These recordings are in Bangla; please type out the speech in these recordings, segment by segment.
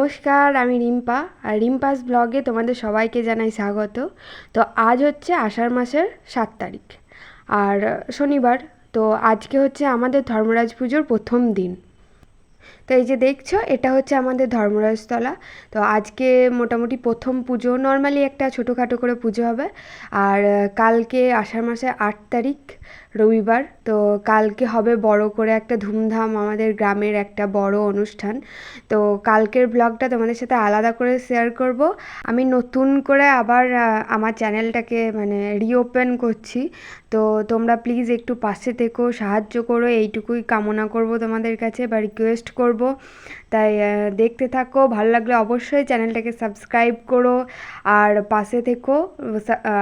নমস্কার, আমি রিম্পা। আর রিম্পাস ব্লগে তোমাদের সবাইকে জানাই স্বাগত। তো আজ হচ্ছে আষাঢ় মাসের 7 তারিখ আর শনিবার। তো আজকে হচ্ছে আমাদের ধর্মরাজ পুজোর প্রথম দিন। তো এই যে দেখছো, এটা হচ্ছে আমাদের ধর্মরাজতলা। তো আজকে মোটামুটি প্রথম পুজো, নর্মালি একটা ছোটোখাটো করে পুজো হবে। আর কালকে আষাঢ় মাসের 8 তারিখ রবিবার। তো কালকে হবে বড় করে একটা ধুমধাম, আমাদের গ্রামের একটা বড় অনুষ্ঠান। তো কালকের ব্লগটা তোমাদের সাথে আলাদা করে শেয়ার করব। আমি নতুন করে আবার আমার চ্যানেলটাকে মানে রিওপেন করছি। তো তোমরা প্লিজ একটু পাশে থেকো, সাহায্য করো, এইটুকুই কামনা করব তোমাদের কাছে বা রিকোয়েস্ট করব। তাই দেখতে থাকো, ভালো লাগলে অবশ্যই চ্যানেলটাকে সাবস্ক্রাইব করো আর পাশে থেকো।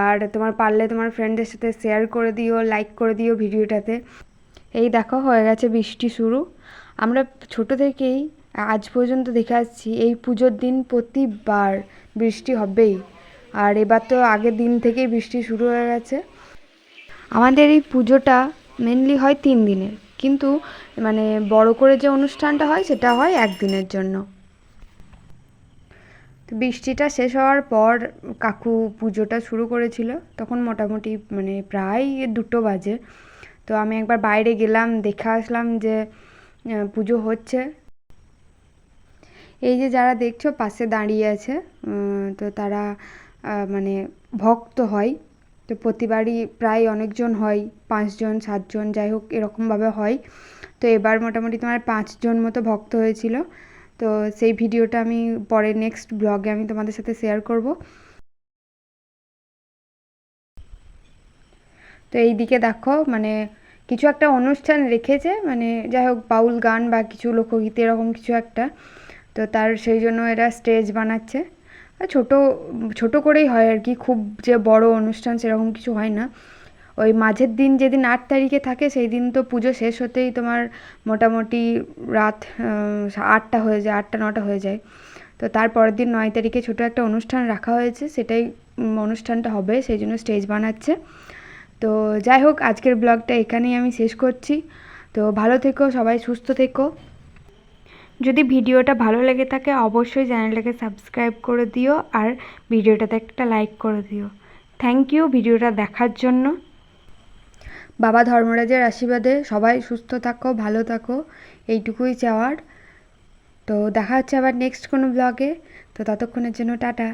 আর তোমার পারলে তোমার ফ্রেন্ডদের সাথে শেয়ার করে দিও, লাইক করে দিও ভিডিওটাতে। এই দেখো, হয়ে গেছে বৃষ্টি শুরু। আমরা ছোট থেকেই আজ পর্যন্ত দেখে আসছি এই পুজোর দিন প্রতিবার বৃষ্টি হবেই। আর এবার তো আগের দিন থেকেই বৃষ্টি শুরু হয়ে গেছে। আমাদের এই পুজোটা মেনলি হয় 3 দিনের, কিন্তু মানে বড় করে যে অনুষ্ঠানটা হয় সেটা হয় একদিনের জন্য। তো বৃষ্টিটা শেষ হওয়ার পর কাকু পুজোটা শুরু করেছিল। তখন মোটামুটি মানে প্রায় 2টো বাজে। তো আমি একবার বাইরে গেলাম, দেখে আসলাম যে পুজো হচ্ছে। এই যে যারা দেখছো পাশে দাঁড়িয়ে আছে, তো তারা মানে ভক্ত হয়। তো প্রতিবারই প্রায় অনেকজন হয়, 5জন 7জন যাই হোক এরকমভাবে হয়। তো এবার মোটামুটি তোমার 5জন মতো ভক্ত হয়েছিল। তো সেই ভিডিওটা আমি পরে নেক্সট ব্লগে আমি তোমাদের সাথে শেয়ার করব। তো এই দিকে দেখো, মানে কিছু একটা অনুষ্ঠান রেখেছে, মানে যাই হোক বাউল গান বা কিছু লোকগীতি এরকম কিছু একটা। তো তার সেই জন্য এরা স্টেজ বানাচ্ছে। ছোট ছোট করেই হয় আর কি, খুব যে বড় অনুষ্ঠান সেরকম কিছু হয় না। ওই মাঝের দিন যেদিন 8 তারিখে থাকে সেই দিন তো পুজো শেষ হতেই তোমার মোটামুটি রাত 8টা হয়ে যায়, 8টা 9টা হয়ে যায়। তো তার পরের দিন 9 তারিখে ছোটো একটা অনুষ্ঠান রাখা হয়েছে, সেটাই অনুষ্ঠানটা হবে, সেই জন্য স্টেজ বানাচ্ছে। তো যাই হোক, আজকের ব্লগটা এখানেই আমি শেষ করছি। তো ভালো থেকো সবাই, সুস্থ থেকো। যদি ভিডিওটা ভালো লেগে থাকে অবশ্যই চ্যানেলটাকে সাবস্ক্রাইব করে দিও আর ভিডিওটাতে একটা লাইক করে দিও। থ্যাংক ইউ ভিডিওটা দেখার জন্য। বাবা ধর্মরাজের আশীর্বাদে সবাই সুস্থ থাকো, ভালো থাকো, এইটুকুই চাওয়ার। তো দেখা হচ্ছে আবার নেক্সট কোনো ব্লগে। তো ততক্ষণের জন্য টাটা।